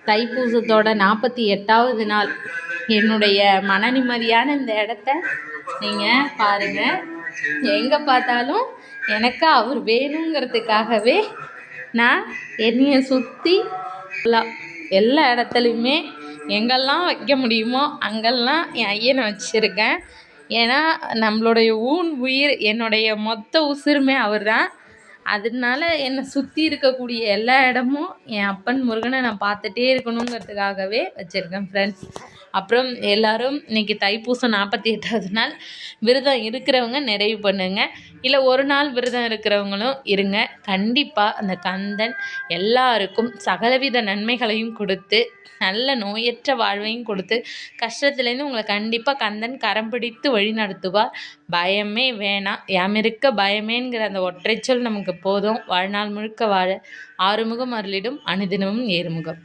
தைப்பூசத்தோட 48வது நாள் என்னுடைய மன நிம்மதியான இந்த இடத்த நீங்கள் பாருங்கள். எங்கே பார்த்தாலும் எனக்கு அவர் வேணுங்கிறதுக்காகவே நான் என்னையை சுற்றி எல்லா இடத்துலையுமே எங்கெல்லாம் வைக்க முடியுமோ அங்கெல்லாம் என் ஐயனை வச்சுருக்கேன். ஏன்னா நம்மளுடைய உயிர், என்னுடைய மொத்த உசுருமே அவர் தான். அதனால என்னை சுற்றி இருக்கக்கூடிய எல்லா இடமும் என் அப்பன் முருகனை நான் பார்த்துட்டே இருக்கணுங்கிறதுக்காகவே வச்சுருக்கேன் ஃப்ரெண்ட்ஸ். அப்புறம் எல்லோரும் இன்றைக்கி தைப்பூசம் 48வது நாள் விரதம் இருக்கிறவங்க நிறைவு பண்ணுங்க. இல்லை ஒரு நாள் விரதம் இருக்கிறவங்களும் இருங்க. கண்டிப்பாக அந்த கந்தன் எல்லாருக்கும் சகலவித நன்மைகளையும் கொடுத்து நல்ல நோயற்ற வாழ்வையும் கொடுத்து கஷ்டத்துலேருந்து உங்களை கண்டிப்பாக கந்தன் கரம் பிடித்து வழி நடத்துவார். பயமே வேணாம். யாமிருக்க பயமேங்கிற அந்த ஒற்றைச்சொல் நமக்கு போதும் வாழ்நாள் முழுக்க வாழ. ஆறுமுகம் அருளிடும் அனுதினமும் ஏறுமுகம்.